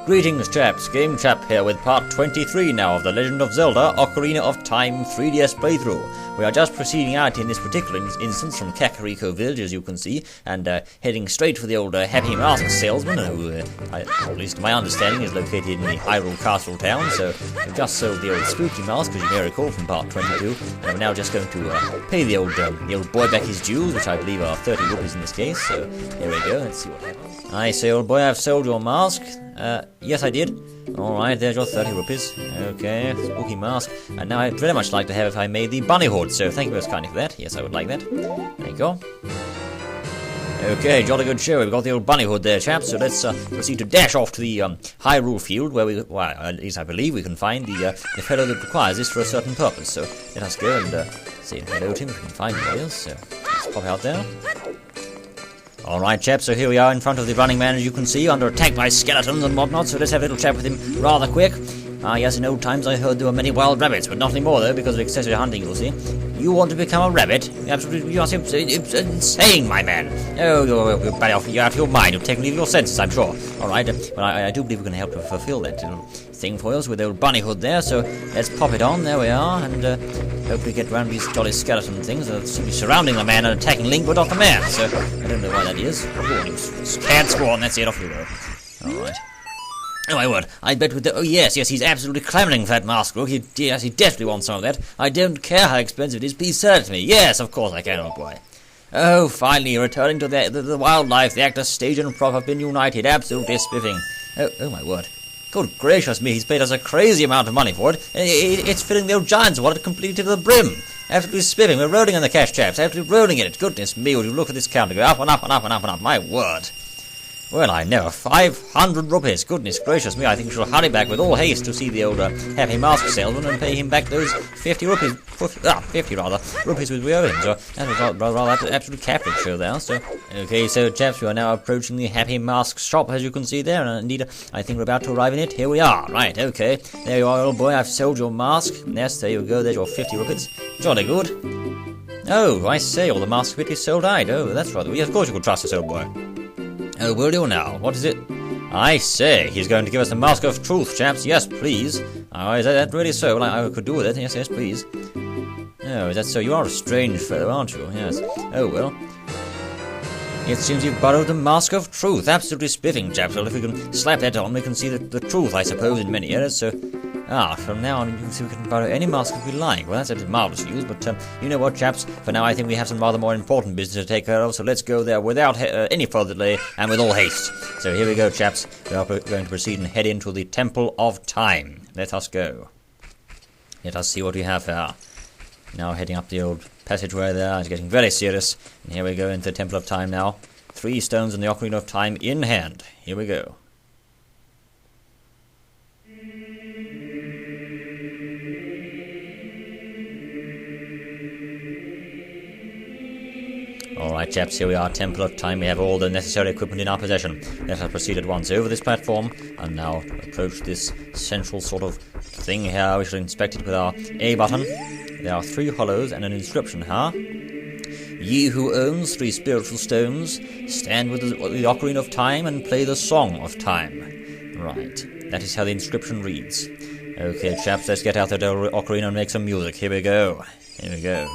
Greetings chaps, GameChap here with part 23 now of the Legend of Zelda Ocarina of Time 3DS playthrough. We are just proceeding out in this particular instance from Kakariko Village, as you can see, and heading straight for the old Happy Mask salesman, who, at least to my understanding, is located in the Hyrule Castle town. So we've just sold the old spooky mask, as you may recall from part 22, and we're now just going to pay the old boy back his dues, which I believe are 30 rupees in this case. So here we go, let's see what happens. I say, old boy, I've sold your mask. Yes, I did. Alright, there's your 30 rupees. Okay, spooky mask. And now I'd very much like to have, if I may, the bunny hood. So thank you most kindly for that. Yes, I would like that. There you go. Okay, jolly good show. We've got the old bunny hood there, chaps. So let's proceed to dash off to the Hyrule field, where we, well, at least I believe we can find the fellow that requires this for a certain purpose. So let us go and say hello to him if we can find him. There. So let's pop out there. Alright chaps, so here we are in front of the running man, as you can see, under attack by skeletons and whatnot, so let's have a little chat with him rather quick. Yes, in old times I heard there were many wild rabbits, but not anymore though, because of excessive hunting, you'll see. You want to become a rabbit? Absolutely, you're insane, my man. Oh, you're bad off, you're out of your mind, you've taken leave of your senses, I'm sure. Alright, well, I do believe we can help to fulfill that little thing for us with the old bunny hood there, so let's pop it on, there we are, and hopefully get around these jolly skeleton things that seem to be surrounding the man and attacking Link, but not the man, so I don't know why that is. Oh, you scared squaw, and that's it, off you go. Alright. Oh my word, I bet with the... Oh yes, he's absolutely clamoring for that mask, look, he definitely wants some of that. I don't care how expensive it is, please sell it to me. Yes, of course I can, old boy. Oh, finally, returning to the wildlife, the actor, stage and prop have been united, absolutely spiffing. Oh my word. Good gracious me, he's paid us a crazy amount of money for it. It's filling the old giant's wallet completely to the brim. Absolutely spiffing, we're rolling in the cash, chaps, absolutely rolling in it. Goodness me, would you look at this counter, go up and up and up and up and up, my word. Well, I know, 500 rupees, goodness gracious me, I think we shall hurry back with all haste to see the old Happy Mask salesman and pay him back those 50 rupees, 50 rupees which we owe him, so that was rather absolutely capital show there, so... Okay, so chaps, we are now approaching the Happy Mask shop, as you can see there, and indeed, I think we're about to arrive in it, here we are, right, okay, there you are, old boy, I've sold your mask, yes, there you go, there's your 50 rupees, jolly good. Oh, I say, all the masks really sold out, oh, that's right, yes, of course you could trust us, old boy. Oh, will you now? What is it? I say, he's going to give us the Mask of Truth, chaps. Yes, please. Oh, is that really so? Well, I could do with it. Yes, yes, please. Oh, is that so? You are a strange fellow, aren't you? Yes. Oh, well. It seems you've borrowed the Mask of Truth. Absolutely spiffing, chaps. Well, if we can slap that on, we can see the truth, I suppose, in many areas, so... from now on, you can see we can borrow any mask if we like. Well, that's absolutely marvellous news, but you know what, chaps? For now, I think we have some rather more important business to take care of, so let's go there without any further delay and with all haste. So here we go, chaps. We are going to proceed and head into the Temple of Time. Let us go. Let us see what we have here. Now heading up the old passageway there. It's getting very serious. And here we go into the Temple of Time now. 3 stones in the Ocarina of Time in hand. Here we go. Alright chaps, here we are, Temple of Time. We have all the necessary equipment in our possession. Let us proceed at once over this platform, and now approach this central sort of thing here. We shall inspect it with our A button. There are 3 hollows and an inscription here. Ye who owns 3 spiritual stones, stand with the Ocarina of Time and play the Song of Time. Right, that is how the inscription reads. Okay chaps, let's get out that Ocarina and make some music. Here we go. Here we go.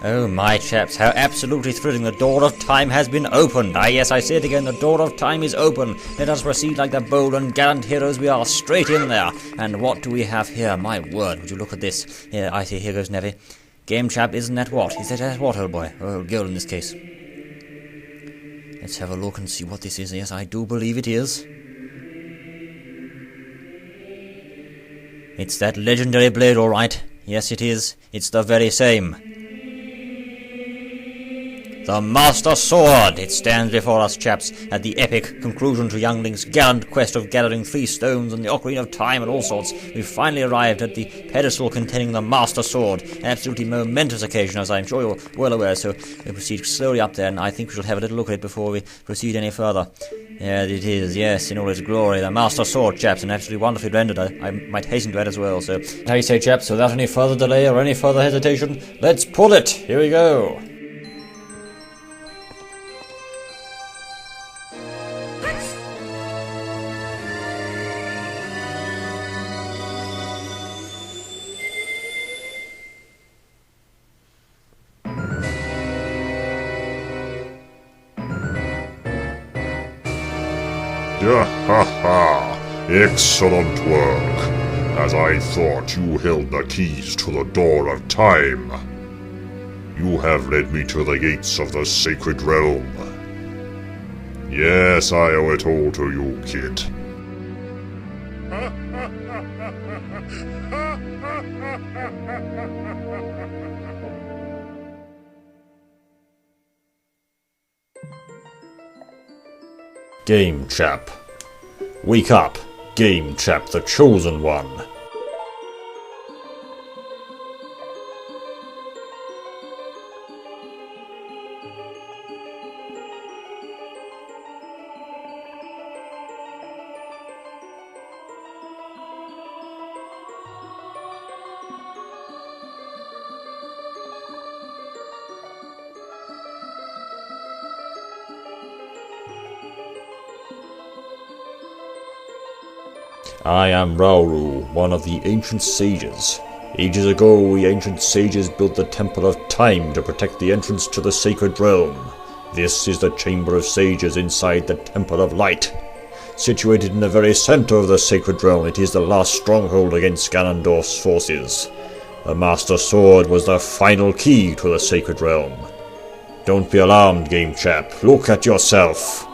Oh my chaps, how absolutely thrilling. The door of time has been opened. Ah yes, I say it again, the door of time is open. Let us proceed like the bold and gallant heroes we are, straight in there. And what do we have here? My word, would you look at this? Here, I see, here goes Nevi. GameChap, isn't that what? Is that what, old boy? Or old girl in this case. Let's have a look and see what this is. Yes, I do believe it is. It's that legendary blade, all right. Yes, it is. It's the very same. The Master Sword! It stands before us, chaps, at the epic conclusion to young Link's gallant quest of gathering 3 stones and the Ocarina of Time and all sorts. We've finally arrived at the pedestal containing the Master Sword. An absolutely momentous occasion, as I'm sure you're well aware, so we proceed slowly up there, and I think we shall have a little look at it before we proceed any further. There it is, yes, in all its glory, the Master Sword, chaps, and absolutely wonderfully rendered. I might hasten to add as well, so how you say, chaps, without any further delay or any further hesitation, let's pull it! Here we go! Excellent work. As I thought, you held the keys to the door of time. You have led me to the gates of the sacred realm. Yes, I owe it all to you, kid. GameChap. Wake up, GameChap, the chosen one. I am Rauru, one of the ancient sages. Ages ago, we ancient sages built the Temple of Time to protect the entrance to the sacred realm. This is the Chamber of Sages inside the Temple of Light. Situated in the very center of the sacred realm, it is the last stronghold against Ganondorf's forces. The Master Sword was the final key to the sacred realm. Don't be alarmed, GameChap. Look at yourself.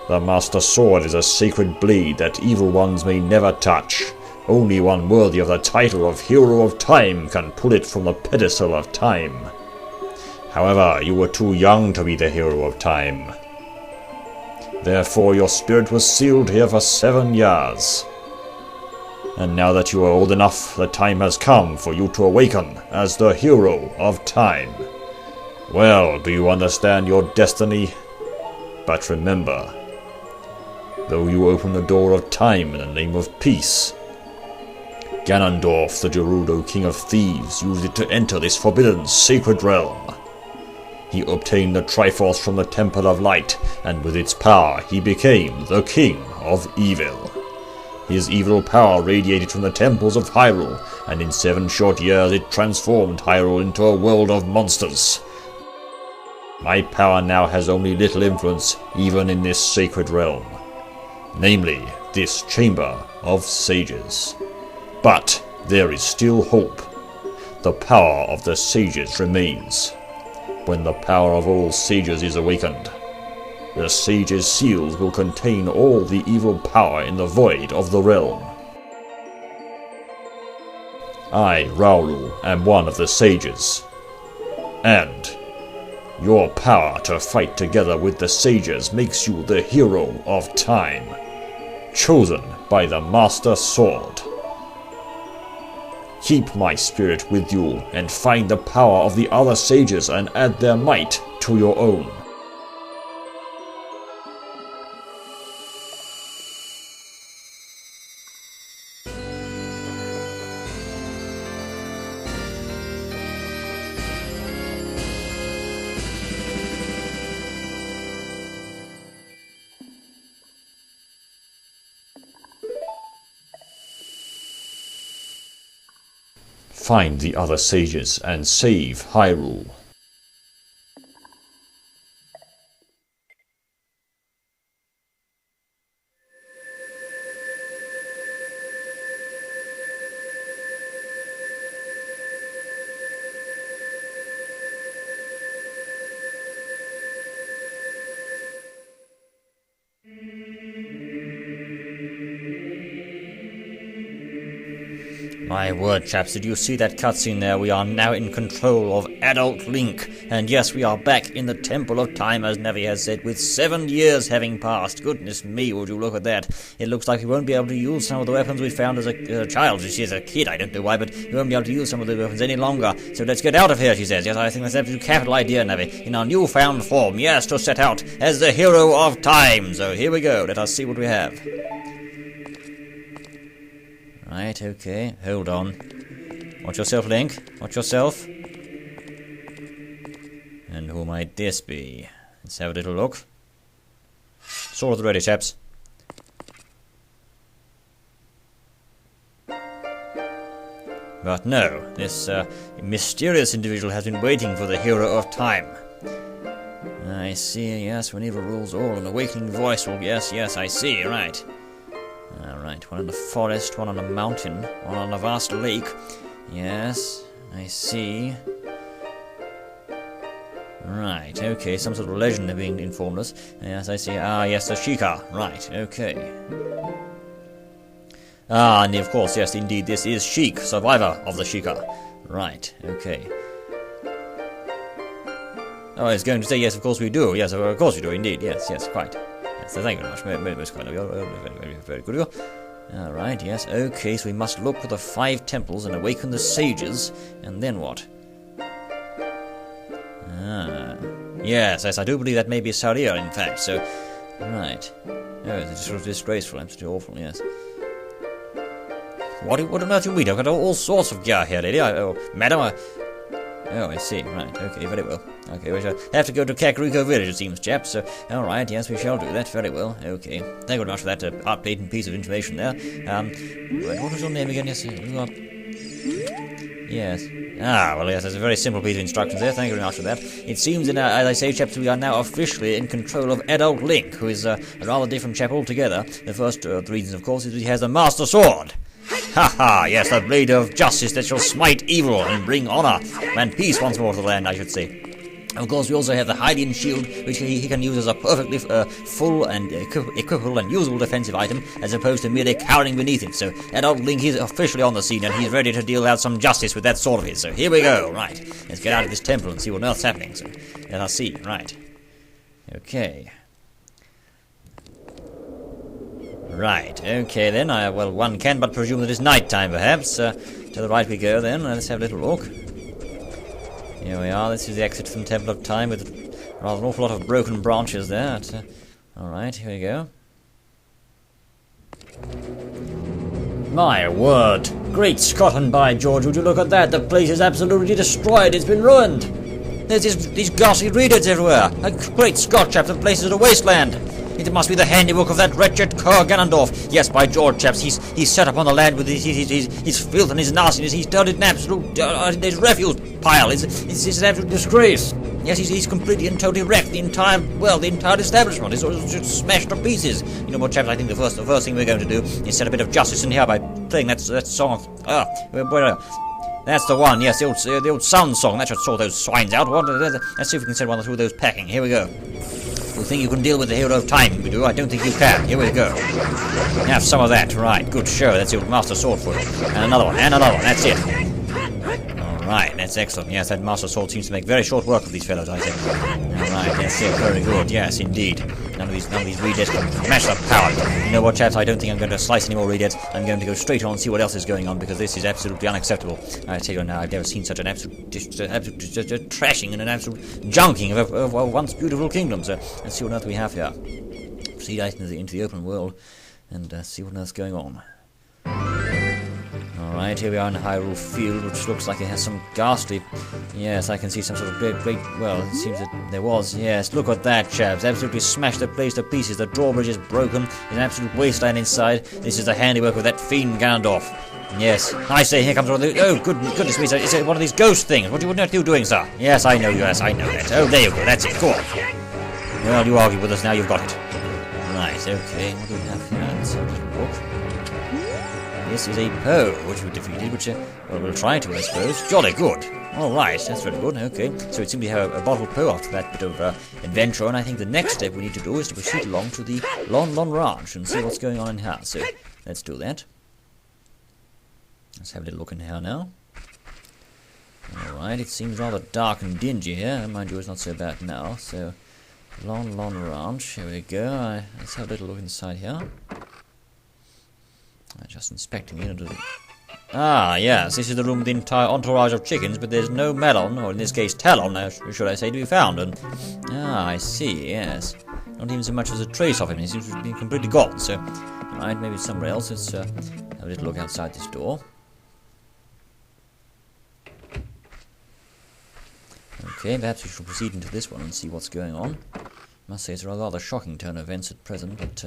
The Master Sword is a sacred blade that evil ones may never touch. Only one worthy of the title of Hero of Time can pull it from the pedestal of time. However, you were too young to be the Hero of Time. Therefore your spirit was sealed here for 7 years. And now that you are old enough, the time has come for you to awaken as the Hero of Time. Well, do you understand your destiny? But remember, though you open the door of time in the name of peace, Ganondorf, the Gerudo King of Thieves, used it to enter this forbidden sacred realm. He obtained the Triforce from the Temple of Light, and with its power he became the King of Evil. His evil power radiated from the temples of Hyrule, and in 7 short years it transformed Hyrule into a world of monsters. My power now has only little influence even in this sacred realm. Namely, this Chamber of Sages. But there is still hope. The power of the sages remains. When the power of all sages is awakened, the sages' seals will contain all the evil power in the void of the realm. I, Rauru, am one of the sages. And your power to fight together with the sages makes you the Hero of Time, chosen by the Master Sword. Keep my spirit with you and find the power of the other sages and add their might to your own. find the other sages and save Hyrule. My word, chaps, did you see that cutscene there? We are now in control of adult Link. And yes, we are back in the Temple of Time, as Navi has said, with 7 years having passed. Goodness me, would you look at that. It looks like we won't be able to use some of the weapons we found as a child. She is a kid, I don't know why, but we won't be able to use some of the weapons any longer. So let's get out of here, she says. Yes, I think that's an absolute capital idea, Navi. In our newfound form, yes, to set out as the hero of time. So here we go, let us see what we have. Right, okay, hold on. Watch yourself, Link. Watch yourself. And who might this be? Let's have a little look. Sword ready, chaps. But no, this mysterious individual has been waiting for the hero of time. I see, yes, when evil rules all, an awakening voice will... Yes, I see, right. Alright, one in the forest, one on a mountain, one on a vast lake. Yes, I see. Right, okay, some sort of legend have been informed us. Yes, I see. Ah, yes, the Sheikah. Right, okay. Ah, and of course, yes, indeed, this is Sheik, survivor of the Sheikah. Right, okay. Oh, I was going to say, yes, of course we do. Yes, of course we do, indeed. Yes, quite. So thank you very much. Most kind of you. Very good of you. Alright, yes, okay, so we must look for the 5 temples and awaken the sages, and then what? Ah, yes, I do believe that may be Saria, in fact, so... Right. Oh, it's sort of disgraceful, absolutely awful, yes. What on earth do you mean? I've got all sorts of gear here, lady. Madam, Oh, I see. Right. Okay, very well. Okay, we shall have to go to Kakariko Village, it seems, chaps. So, all right, yes, we shall do that. Very well. Okay. Thank you very much for that art-blatant piece of information there. What was your name again? Yes, you are... Yes. Ah, well, yes, that's a very simple piece of instructions there. Thank you very much for that. It seems, as I say, chaps, we are now officially in control of adult Link, who is a rather different chap altogether. The first of the reasons, of course, is that he has a Master Sword. Ha ha, yes, the blade of justice that shall smite evil and bring honor and peace once more to the land, I should say. Of course, we also have the Hylian shield, which he can use as a perfectly full and equipable and usable defensive item, as opposed to merely cowering beneath it. So, adult Link is officially on the scene, and he's ready to deal out some justice with that sword of his. So, here we go, right. Let's get out of this temple and see what on earth's happening. So, let us see, right. Okay. Right, okay then, well, one can but presume that it's night time, perhaps. To the right we go then, let's have a little look. Here we are, this is the exit from Temple of Time with rather an awful lot of broken branches there. Alright, here we go. My word! Great Scott, and by George, would you look at that? The place is absolutely destroyed, it's been ruined! There's these ghastly readers everywhere! Great Scott, chaps, the place is a wasteland! It must be the handiwork of that wretched Cur Ganondorf. Yes, by George, chaps, he's set up on the land with his filth and his nastiness. He's turned it an absolute his refuse pile. It's an absolute disgrace. Yes, he's completely and totally wrecked the entire establishment. It's smashed to pieces. You know what, chaps? I think the first thing we're going to do is set a bit of justice in here by playing that song of that's the one. Yes, the old sound song. That should sort those swines out. Let's see if we can send one through those packing. Here we go. You think you can deal with the hero of time, we do? I don't think you can. Here we go. Have some of that. Right, good show. That's your Master Sword for you. And another one, that's it. Alright, that's excellent. Yes, that Master Sword seems to make very short work of these fellows, I think. Alright, that's it. Very good. Yes, indeed. None of these readheads can match up power. You know what, chaps? I don't think I'm going to slice any more readheads. I'm going to go straight on and see what else is going on, because this is absolutely unacceptable. I tell you now, I've never seen such an absolute trashing and an absolute junking of a once beautiful kingdom. So let's see what else we have here. Proceed out into the open world and see what else is going on. Alright, here we are in Hyrule Field, which looks like it has some ghastly... Yes, I can see some sort of great... Well, it seems that there was. Yes, look at that, chaps. Absolutely smashed the place to pieces. The drawbridge is broken. There's an absolute wasteland inside. This is the handiwork of that fiend Ganondorf. Yes, I say, here comes one of the... Oh, goodness me, sir. It's one of these ghost things. What are you doing, sir? Yes, I know you. Yes, I know that. Oh, there you go. That's it. Go on. Well, you argue with us now. You've got it. Right, okay. What do we have here? Let's have a little look. This is a Poe, which we defeated, which, well, we'll try to, I suppose. Jolly good. Alright, that's very good, okay. So it seems we have a bottled Poe after that bit of adventure, and I think the next step we need to do is to proceed along to the Lon Lon Ranch and see what's going on in here. So, let's do that. Let's have a little look in here now. Alright, it seems rather dark and dingy here. Mind you, it's not so bad now. So, Lon Lon Ranch, here we go. Let's have a little look inside here. Just inspecting it. Ah, yes, this is the room with the entire entourage of chickens, but there's no melon, or in this case talon, should I say, to be found. And I see, yes. Not even so much as a trace of him. He seems to be completely gone, so... Alright, maybe it's somewhere else. Let's have a little look outside this door. Okay, perhaps we shall proceed into this one and see what's going on. Must say it's a rather shocking turn of events at present, but...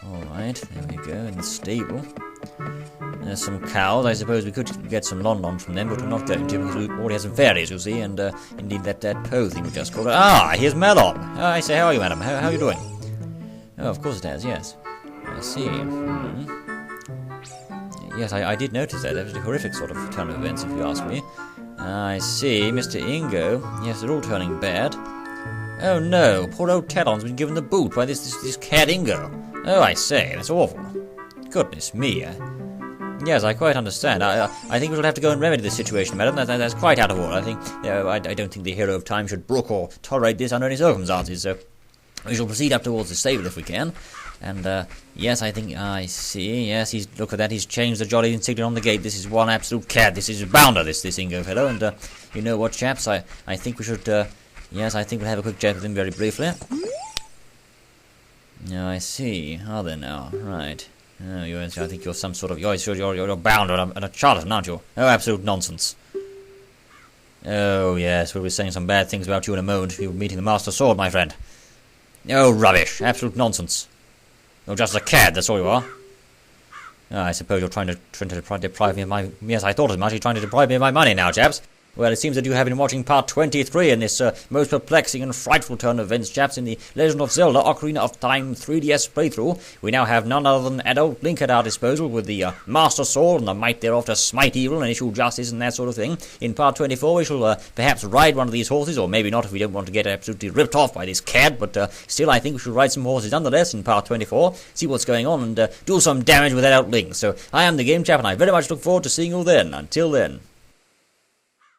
Alright, there we go, in the stable. There's some cows. I suppose we could get some Lon Lon from them, but we're not going to, because we already have some fairies, you see, and indeed that Poe thing we just called. Ah, here's Melon! I say, how are you, madam? How are you doing? Oh, of course it has, yes. I see. Yes, I did notice that. That was a horrific sort of turn of events, if you ask me. I see, Mr. Ingo. Yes, they're all turning bad. Oh no, poor old Talon's been given the boot by this cad Ingo. Oh, I say, that's awful. Goodness me. Yes, I quite understand. I think we shall have to go and remedy this situation, madam. That's quite out of order. I think I don't think the hero of time should brook or tolerate this under any circumstances. So we shall proceed up towards the stable if we can. And yes, I think I see. Yes, look at that. He's changed the jolly insignia on the gate. This is one absolute cad. This is a bounder. This Ingo fellow. And you know what, chaps? I think we should. Yes, I think we'll have a quick chat with him very briefly. I see. Are there now? Right. Oh, I think you're some sort of... You're a bounder and a charlatan, aren't you? Oh, absolute nonsense. Oh, yes, we'll be saying some bad things about you in a moment. You're meeting the Master Sword, my friend. Oh, rubbish. Absolute nonsense. You're just a cad, that's all you are. Oh, I suppose you're trying to deprive me of my... Yes, I thought as much. You're trying to deprive me of my money now, chaps. Well, it seems that you have been watching part 23 in this most perplexing and frightful turn of events, chaps, in the Legend of Zelda Ocarina of Time 3DS playthrough. We now have none other than adult Link at our disposal with the Master Sword and the might thereof to smite evil and issue justice and that sort of thing. In part 24 we shall perhaps ride one of these horses, or maybe not if we don't want to get absolutely ripped off by this cad, but still I think we should ride some horses nonetheless in part 24, see what's going on and do some damage with adult Link. So I am the GameChap and I very much look forward to seeing you then. Until then.